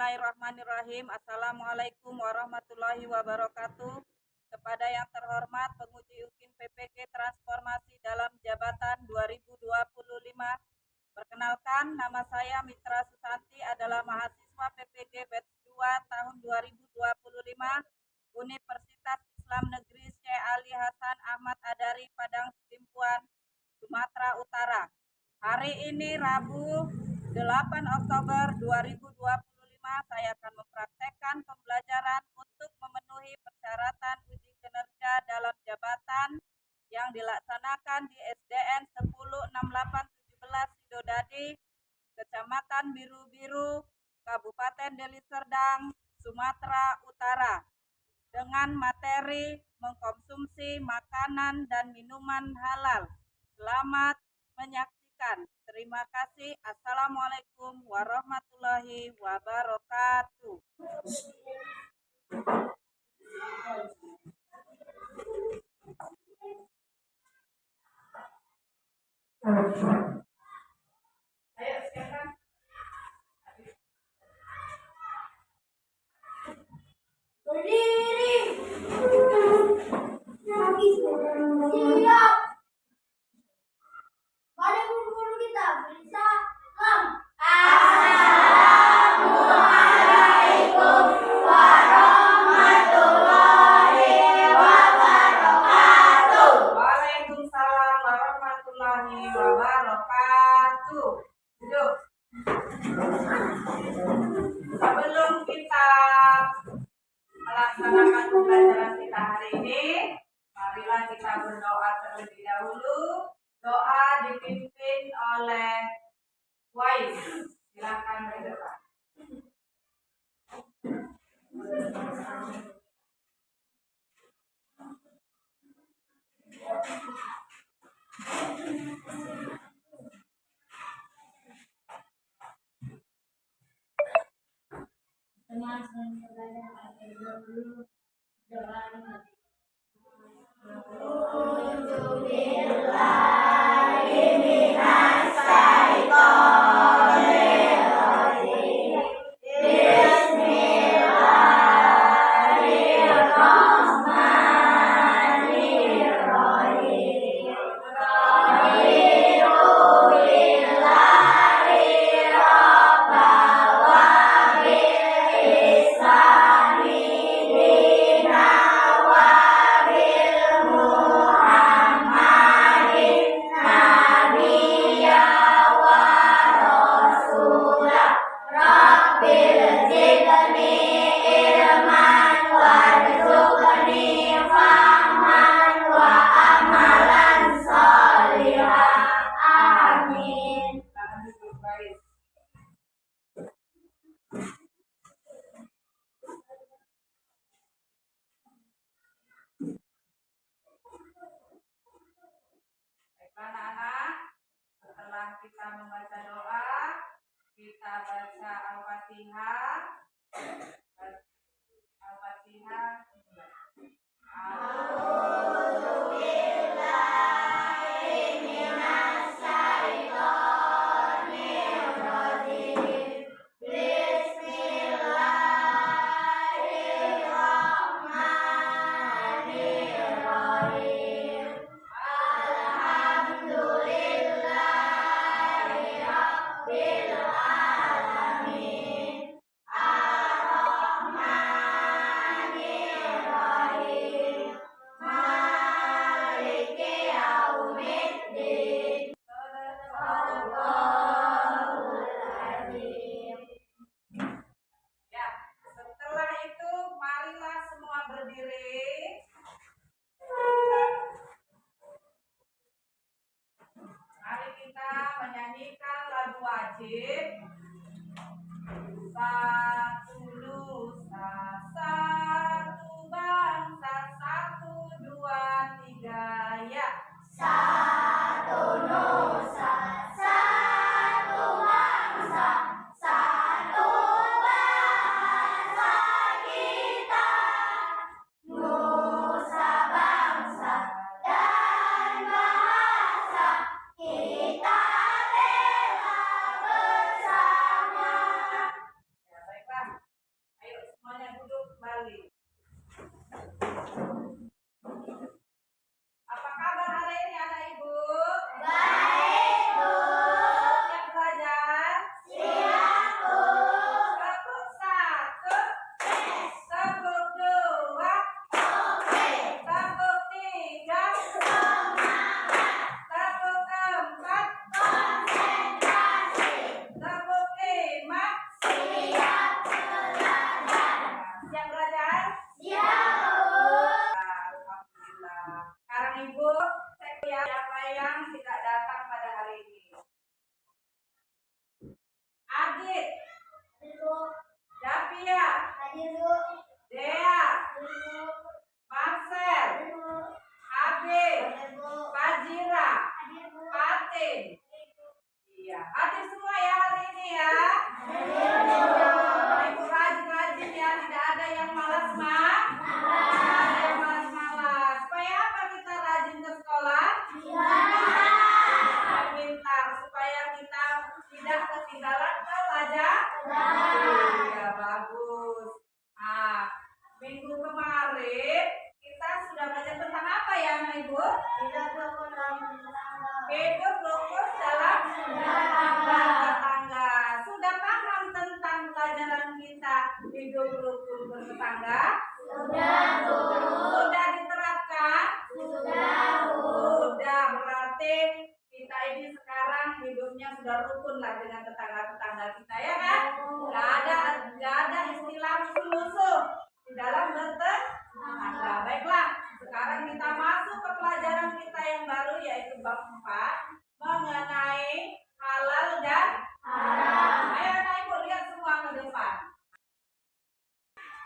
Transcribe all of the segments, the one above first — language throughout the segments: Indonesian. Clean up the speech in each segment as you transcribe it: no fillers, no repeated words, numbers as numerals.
Bismillahirrahmanirrahim. Assalamualaikum warahmatullahi wabarakatuh. Kepada yang terhormat penguji UKIN PPG Transformasi dalam Jabatan 2025. Perkenalkan, nama saya Mitra Susanti, adalah mahasiswa PPG Batch 2 tahun 2025 Universitas Islam Negeri Syekh Ali Hasan Ahmad Adari Padang Sidimpuan, Sumatera Utara. Hari ini Rabu 8 Oktober 2025, saya akan mempraktekkan pembelajaran untuk memenuhi persyaratan uji kinerja dalam jabatan yang dilaksanakan di SDN 106817 Sidodadi, Kecamatan Biru-Biru, Kabupaten Deli Serdang, Sumatera Utara, dengan materi mengkonsumsi makanan dan minuman halal. Selamat menyaksikan. Terima kasih. Assalamualaikum warahmatullahi wabarakatuh. Ayo silakan. Berdiri. Siap. Mari guru kita bersalam. Assalamualaikum warahmatullahi wabarakatuh. Waalaikumsalam warahmatullahi wabarakatuh. Duduk. Sebelum kita melaksanakan pembelajaran kita hari ini, marilah kita berdoa terlebih dahulu. Doa dipimpin oleh Wais. Silakan berdoa. Anak-anak, setelah kita membaca doa, kita baca Al-Fatihah. Al-Fatihah. Ya, setelah itu marilah semua berdiri. Mari kita menyanyikan lagu wajib. Satu nusa, satu bangsa, satu, dua, tiga, ya. Satu nusa, satu bangsa, satu bahasa kita. Nusa bangsa dan bahasa kita bela bersama. Ya, baiklah. sore ini anak ibu? Baik, Bu. Siap belajar? Siap, Bu. Tepuk satu, Yes. tepuk dua, Oke. tepuk tiga, Semangat. tepuk empat, Konsentrasi. tepuk lima. Siap belajar. Siap belajar? Siap, Bu. Alhamdulillah. Sekarang ibu cek ya siapa yang tidak datang pada hari ini. Adit, Hadir, Bu. Davia, Hadir, Bu. Dea, Hadir, Bu. Marcel, Hadir, Bu. Habib, Hadir, Bu. Fajira, Hadir, Bu. Fatin. Iya, hadir semua ya hari ini ya. Hadir, Bu. Ibu rajin-rajin ya, tidak ada yang malas mak. Tidak ada yang malas-malas. Supaya apa kita rajin ke sekolah? Supaya pintar, supaya kita tidak ketinggalan pelajaran. Iya, bagus. Nah, minggu kemarin kita sudah belajar tentang apa ya, anak ibu? Hidup rukun dalam bertetangga. Sudah paham tentang pelajaran kita hidup rukun bertetangga? Sudah diterapkan? Sudah, berarti kita ini sekarang hidupnya sudah rukun lah dengan tetangga-tetangga kita ya kan? Gak ada istilah musuh-musuh di dalam bertetangga. Baiklah, sekarang kita masuk ke pelajaran kita yang baru yaitu bab 4 mengenai halal dan haram. Ayo anak ibu lihat semua ke depan.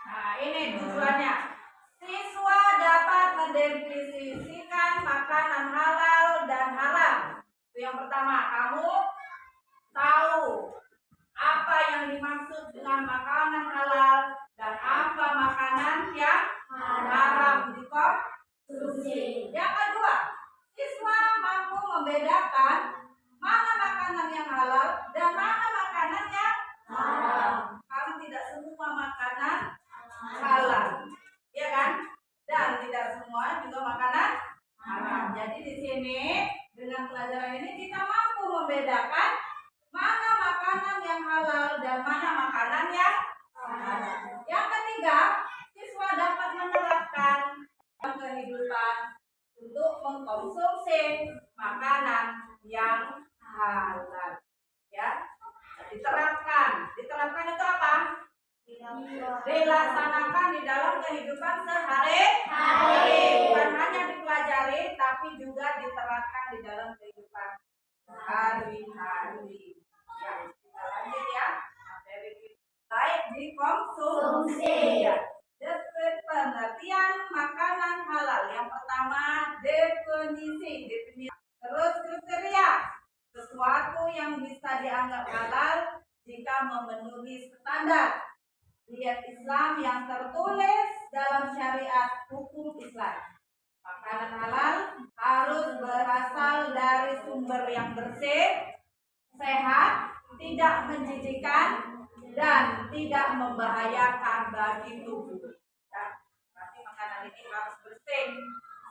Nah, ini tujuannya. Siswa dapat mendefinisikan makanan halal dan haram. Itu yang pertama, kamu tahu apa yang dimaksud dengan makanan halal dan apa makanan yang haram dikonsumsi. Yang kedua, siswa mampu membedakan mana makanan yang halal dan mana makanan yang haram. Karena tidak semua makanan halal, ya kan? Dan tidak semua juga makanan haram. Jadi di sini dengan pelajaran ini kita mampu membedakan mana makanan yang halal dan mana makanan yang haram. Yang ketiga, siswa dapat menerapkan kehidupan untuk mengkonsumsi makanan yang halal. Ya, diterapkan itu apa? Dilaksanakan di dalam kehidupan sehari-hari, bukan hanya dipelajari tapi juga diterapkan di dalam kehidupan sehari-hari. Ya, kita lanjut ya. Materi kita baik dikonsumsi. Ya. Pengertian makanan halal. Yang pertama definisi. Terus kriteria. Sesuatu yang bisa dianggap halal jika memenuhi standar diet Islam yang tertulis dalam syariat hukum Islam. Makanan halal harus berasal dari sumber yang bersih, sehat, tidak menjijikkan, dan tidak membahayakan bagi tubuh. Ya, berarti makanan ini harus bersih,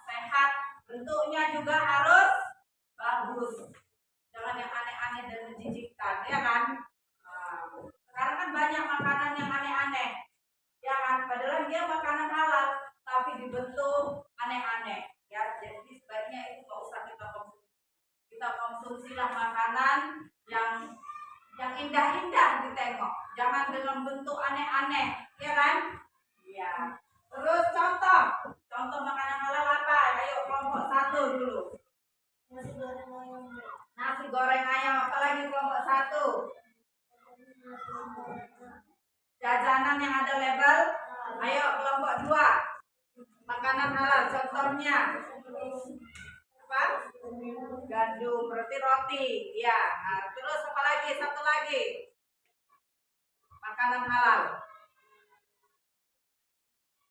sehat, bentuknya juga harus bagus. Jangan yang aneh-aneh dan menjijikkan, ya kan? Nah, sekarang kan banyak makanan yang aneh-aneh, ya kan? Padahal dia makanan halal, tapi dibentuk aneh-aneh. Ya, jadi sebaiknya itu nggak usah kita konsumsi. Kita konsumsilah makanan yang indah-indah ditengok, jangan dengan bentuk aneh-aneh, ya kan? Iya. Terus contoh makanan halal apa? Ayo kelompok 1 dulu. Nasi goreng ayam, apalagi kelompok 1? Jajanan yang ada label. Ayo kelompok 2. Makanan halal contohnya apa? Gandum, berarti roti. Ya. Nah, terus apa lagi? Satu lagi. Makanan halal.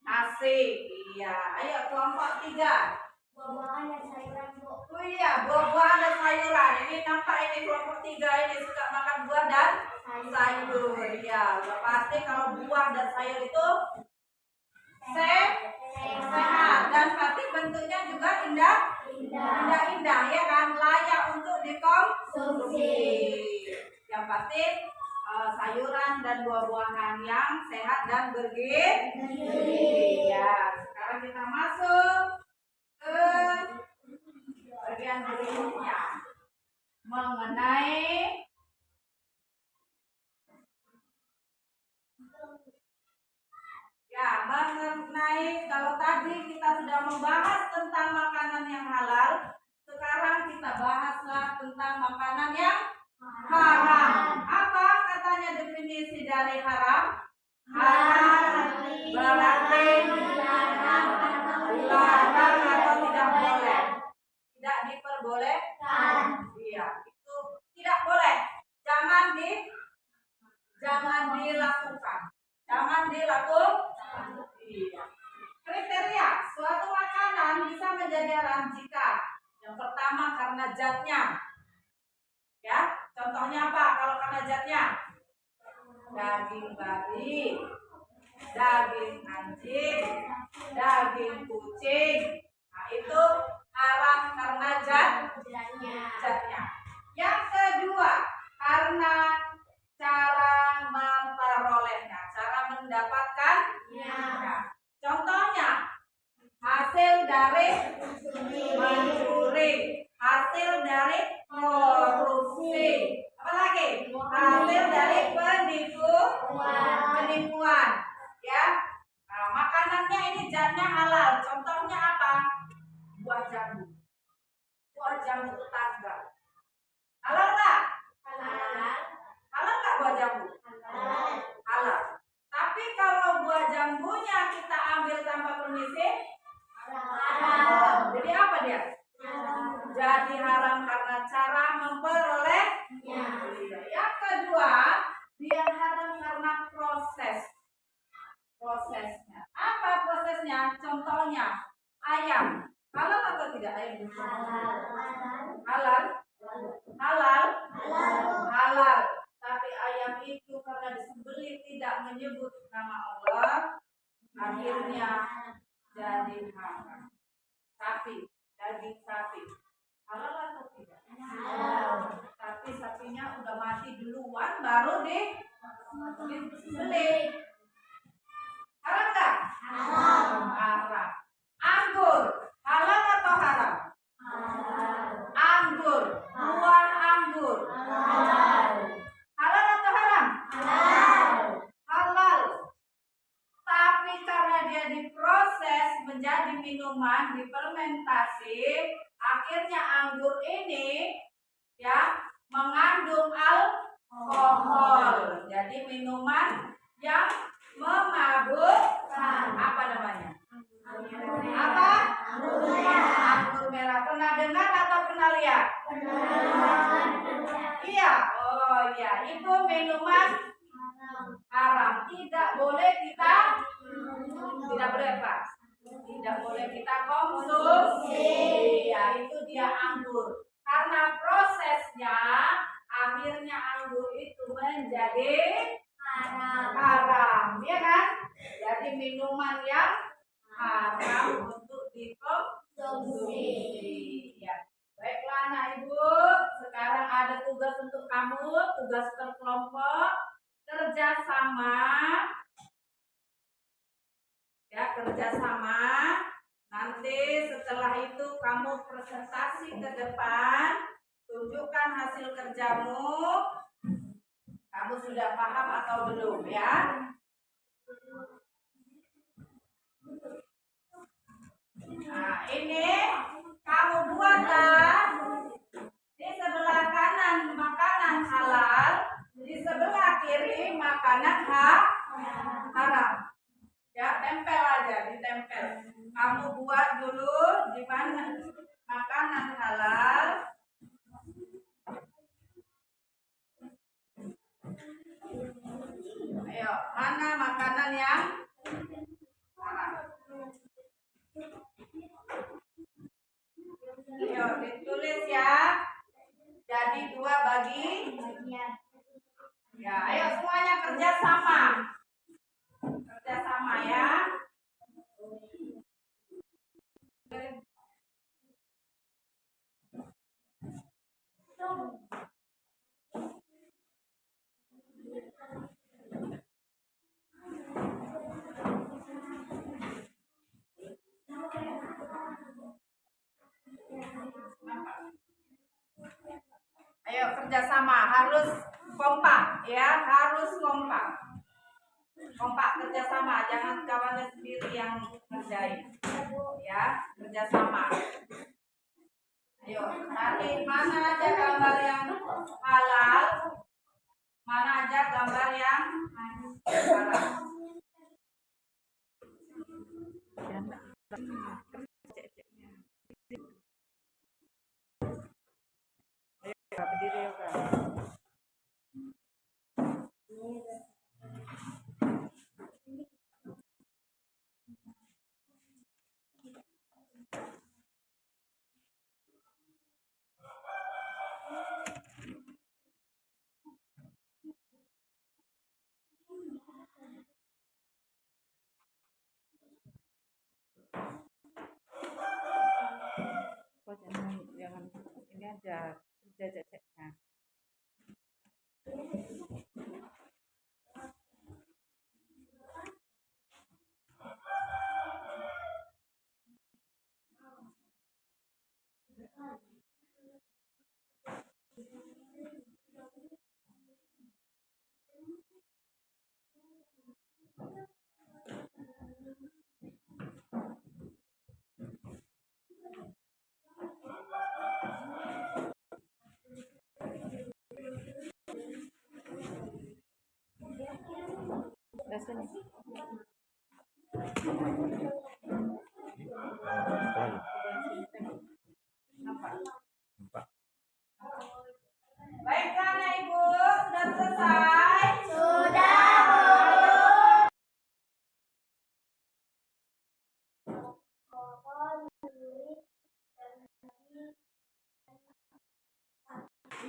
Nasi. Iya. Ayo kelompok 3. Buah-buahan dan sayuran, Bu. Oh iya, buah-buahan dan sayuran. Ini nampak ini kelompok 3 ini suka makan buah dan sayur. Iya, pasti kalau buah dan sayur itu sehat dan pasti bentuknya juga indah buah-buahan yang sehat dan bergizi. Ya, sekarang kita masuk ke bagian berikutnya mengenai kalau tadi kita sudah membahas tentang makanan yang halal, sekarang kita bahaslah tentang makanan yang haram. Apa katanya definisi dari haram? Haram berarti dilarang atau tidak boleh. Tidak diperbolehkan. Iya, itu tidak boleh. Jangan dilakukan. Jangan dilakukan. Iya. Kriteria suatu makanan bisa menjadi haram jika yang pertama karena zatnya. Ya, contohnya apa kalau karena zatnya? Daging babi, daging anjing, daging kucing. Nah, itu haram karena zatnya. Yang kedua, karena cara memperolehnya, cara mendapatkannya. Contohnya, hasil dari mencuri, hasil dari korupsi, apalagi hasil dari penipuan, ya. Nah, makanannya ini zatnya halal. Contohnya apa? Buah jambu tetangga. Halal nggak? Halal nggak buah jambu? Halal. Tapi kalau buah jambunya kita ambil tanpa permisi, haram. Jadi apa dia? Jadi haram karena cara memperolehnya. Yang kedua, dia haram karena prosesnya. Apa prosesnya? Contohnya ayam. Halal atau tidak ayam? Halal. Tapi ayam itu karena disembelih tidak menyebut nama Allah, akhirnya jadi haram. Daging sapi. Halal atau tidak? Halal. Tapi sapinya udah mati duluan baru disembelih. Haram nggak? Haram. Anggur. Halal atau haram? Anggur. Buah anggur. Halal atau haram? Halal. Tapi karena dia diproses menjadi minuman, difermentasi, akhirnya anggur ini ya mengandung alkohol. Jadi minuman yang memabukkan. Apa namanya? Apa? Anggur merah. Pernah dengar atau pernah lihat? Iya. Oh iya, itu minuman haram. Tidak boleh apa? Tidak boleh kita konsumsi. Ya, itu dia anggur. Karena prosesnya akhirnya anggur itu menjadi haram, ya kan? Jadi minuman yang haram untuk dikonsumsi. Ya. Baiklah anak ibu, sekarang ada tugas untuk kamu, tugas berkelompok, kerjasama. Ya, kerjasama. Nanti setelah itu kamu presentasi ke depan, tunjukkan hasil kerjamu. Kamu sudah paham atau belum ya? Nah, ini kamu buatlah di sebelah kanan makanan halal, di sebelah kiri makanan haram. Ya, tempel aja, ditempel. Kamu buat dulu di mana makanan halal. Ayo, mana makanan yang haram? Ayo, ditulis ya. Jadi 2 bagi. Ya, ayo semuanya kerja sama. Kerjasama ya. Ayo kerjasama, harus kompak ya, harus kompak. Kompak kerjasama, jangan kawannya sendiri yang ngerjain. Ya, kerjasama. Ayo, cari mana aja gambar yang halal, mana aja gambar yang halal. Ayo, berdiri ya, Kak. Kok jangan ini aja kerja ceknya. Sini. Baiklah Ibu, sudah selesai? Sudah,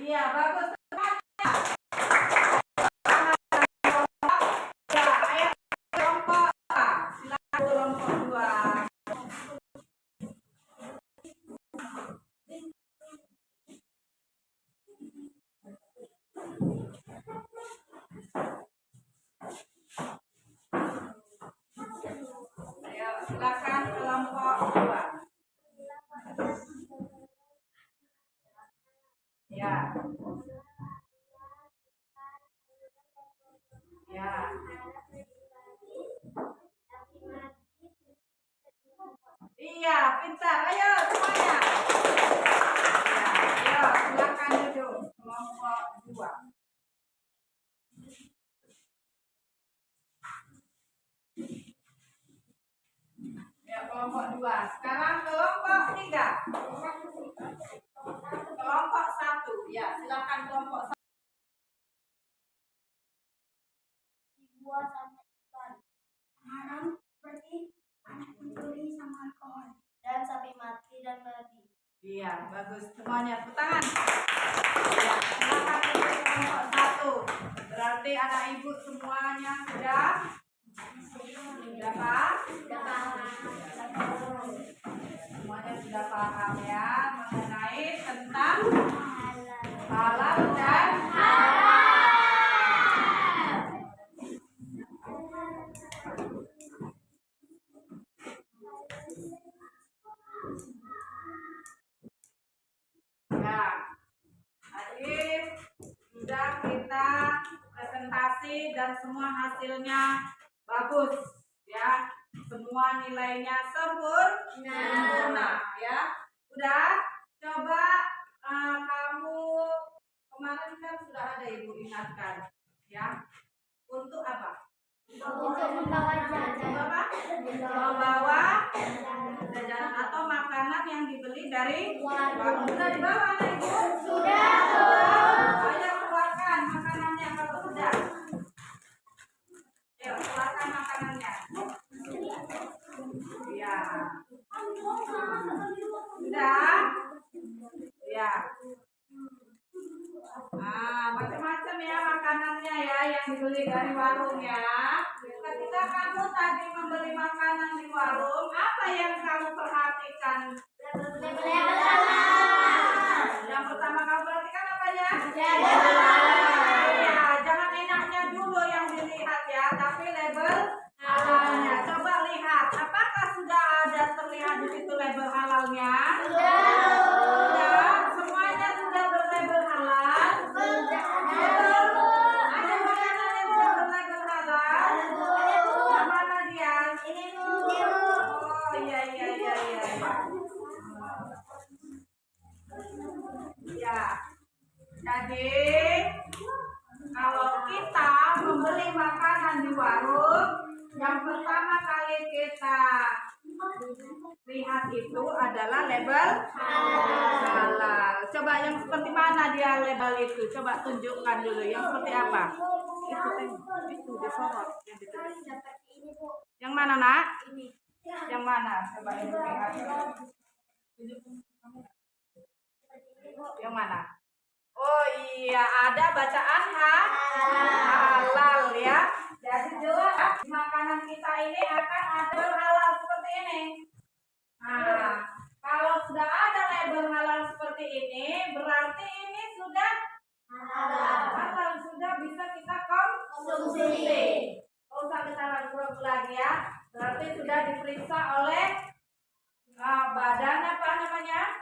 iya, bagus. Silakan kelompok 2. Ya. Ya. Iya, pintar. Ayo semuanya. Ya, ayo silakan duduk kelompok 2. Ya, kelompok 2. Sekarang kelompok 3. Kelompok 1. Ya, silakan kelompok 1. Dibuat sama ikan. Haram seperti anak mencuri sama alkohol. Dan sapi mati dan babi. Iya, bagus. Semuanya tepuk tangan. Ya, silakan untuk kelompok 1. Berarti anak ibu semuanya sudah paham? Semuanya sudah paham ya mengenai tentang halal dan haram. Ya, tadi sudah kita presentasi dan semua hasilnya bagus ya, semua nilainya sempurna ya. Udah, coba kamu kemarin kan sudah ada ibu ingatkan ya, untuk apa? Untuk membawa jajan. Membawa jajanan atau makanan yang dibeli dari warung. Sudah dibawa anak ibu? Sudah. Ayo keluarkan makanannya kalau sudah. Ayo keluarkan makanannya. Ya. Sudah? Ya. Macam-macam ya makanannya ya yang dibeli dari warung ya. Ketika kamu tadi membeli makanan di warung, apa yang kamu perhatikan? Yang pertama kamu perhatikan apa ya? Ya, jangan enaknya dulu yang dilihat ya, tapi label halalnya. Coba lihat, apakah sudah ada terlihat di situ label halalnya? Sudah. Semuanya sudah berlabel halal. Jadi kalau kita membeli makanan di warung, yang pertama kali kita lihat itu adalah label halal. Coba yang seperti mana dia label itu? Coba tunjukkan dulu. Yang seperti apa? Itu disorot. Yang mana, Nak? Yang mana? Coba ibu lihat. Yang mana? Oh iya, ada bacaan halal ya. Jadi jelas makanan kita ini akan ada halal seperti ini. Nah, kalau sudah ada label halal seperti ini, berarti ini sudah halal, sudah bisa kita konsumsi. Tidak usah kita ragu-ragu lagi ya. Berarti sudah diperiksa oleh badan apa namanya?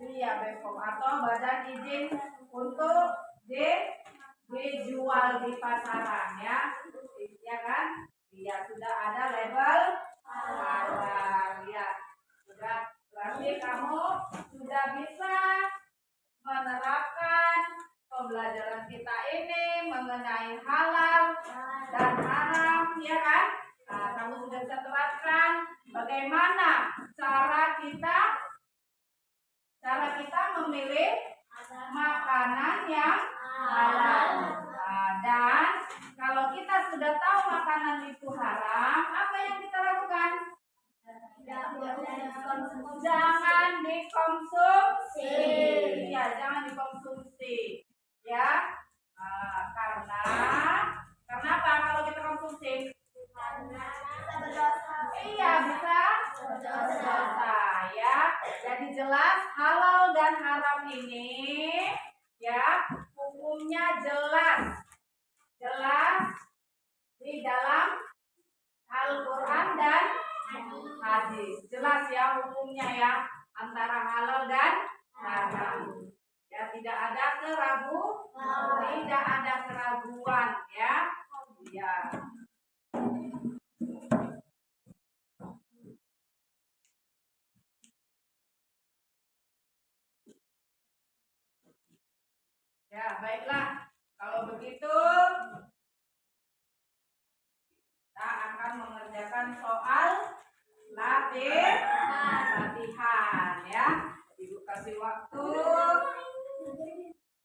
Iya, BPOM atau badan izin untuk dijual di pasaran ya. Ya kan? Iya, sudah ada label halal ya. Sudah, berarti kamu sudah bisa menerapkan pembelajaran kita ini mengenai halal dan haram ya kan? Nah, kamu sudah bisa terapkan bagaimana cara kita memilih makanan yang halal. Nah, dan kalau kita sudah tahu makanan itu haram, apa yang kita lakukan? Jangan dikonsumsi. Ya, jangan dikonsumsi. Ya, karena kenapa kalau kita konsumsi? Iya, bisa berdosa ya. Jadi jelas halal dan haram ini ya hukumnya jelas di dalam Al-Quran dan hadis. Jelas ya hukumnya ya antara halal dan haram. Ya tidak ada keraguan ya. Ya. Ya, baiklah. Kalau begitu, kita akan mengerjakan soal latihan ya. Ibu kasih waktu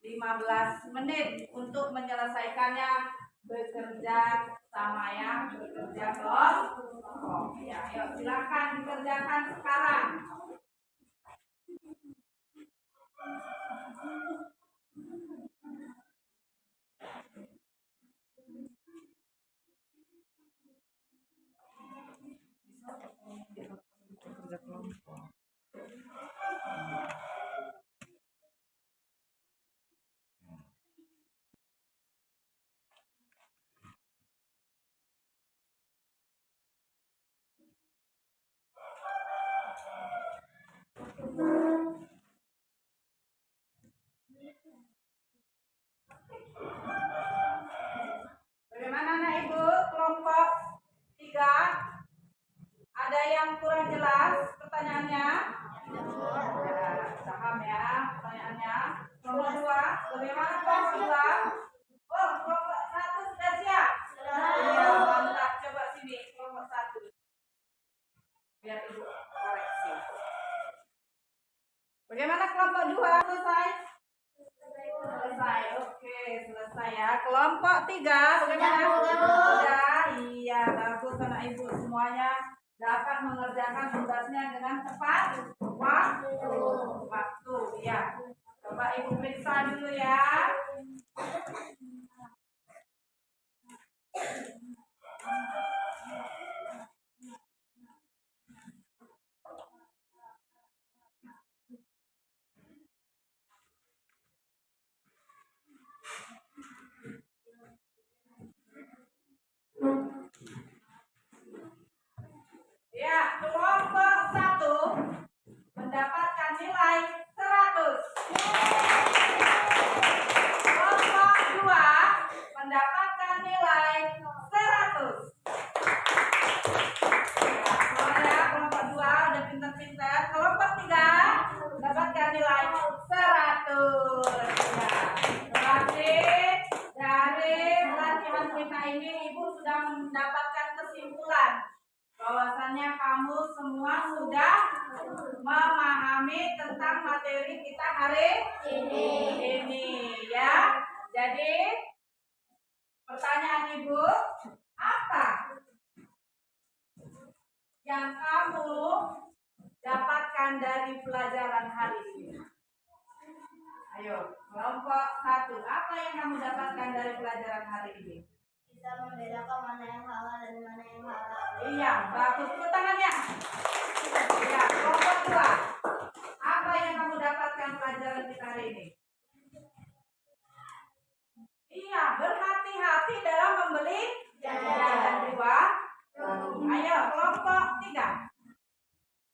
15 menit untuk menyelesaikannya. Bekerja sama ya, bekerja kelompok. Ya, ayo silakan dikerjakan sekarang. Bagaimana anak ibu kelompok 3? Ada yang kurang jelas pertanyaannya? Ya, paham ya pertanyaannya. Kelompok 2, bagaimana kelompok 2? Oh, kelompok 1 sudah siap? Ya, mantap. Coba sini kelompok 1. Biar ibu koreksi. Bagaimana kelompok 2? Selesai? Selesai. Oke, selesai ya. Kelompok 3 bagaimana? Sudah. Iya, bagus anak ibu semuanya dapat mengerjakan tugasnya dengan tepat waktu ya. Coba ibu periksa dulu ya. Ya, kelompok 1 mendapatkan nilai 100. Kelompok 2 mendapatkan nilai 100. Ya, kelompok 2 udah pintar-pintar. Kelompok 3 mendapatkan nilai 100. Kiranya kamu semua sudah memahami tentang materi kita hari ini ya. Jadi pertanyaan Ibu, apa yang kamu dapatkan dari pelajaran hari ini? Ayo, kelompok 1. Apa yang kamu dapatkan dari pelajaran hari ini? Bisa membedakan mana yang halal dan mana yang haram. Iya, bagus. Tepuk tangannya. Iya, kelompok 2. Apa yang kamu dapatkan pelajaran kita hari ini? Iya, berhati-hati dalam membeli jajan di warung. Ayo, kelompok 3.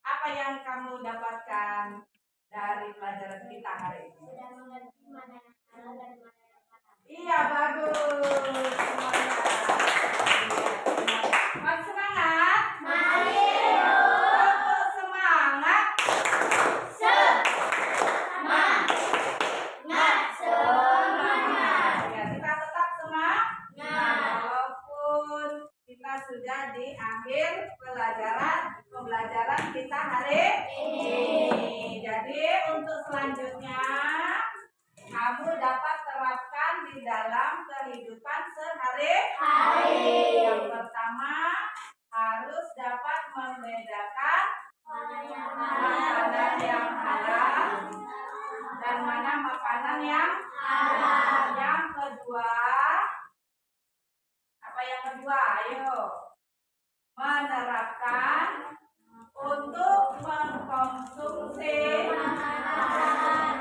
Apa yang kamu dapatkan dari pelajaran kita hari ini? Sudah mengerti mana yang halal dan mana yang haram. Iya, bagus. Semuanya. Masih semangat? Mari Untuk semangat. semangat. Ya, kita tetap semangat. Walaupun kita sudah di akhir pembelajaran kita hari ini. Jadi untuk selanjutnya kamu dapat terapkan di dalam kehidupan sehari-hari. Yang pertama harus dapat membedakan makanan yang halal dan mana makanan yang haram. Yang kedua, apa yang kedua? Ayo, menerapkan untuk mengkonsumsi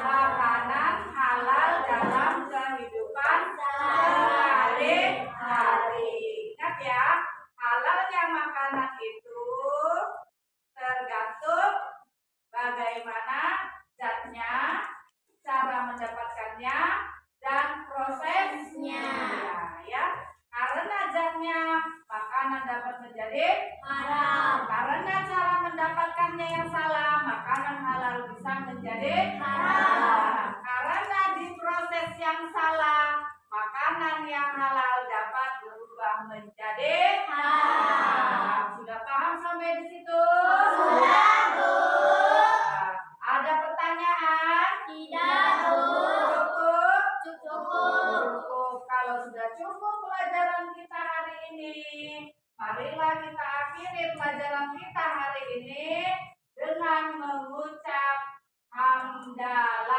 makanan halal dalam kehidupan sehari-hari. Ingat ya, halalnya makanan itu tergantung bagaimana zatnya, cara mendapatkannya, dan prosesnya. Ya, karena zatnya makanan dapat menjadi Haram. karena cara mendapatkannya yang salah, makanan halal bisa menjadi Haram. Karena di proses yang salah, makanan yang halal dapat berubah menjadi haram. Sudah paham sampai di situ? Sudah, Bu. Ada pertanyaan? Tidak, Bu. Cukup? Cukup. Cukup. Kalau sudah cukup pelajaran kita hari ini, marilah kita akhiri pelajaran kita hari ini dengan mengucap hamdalah.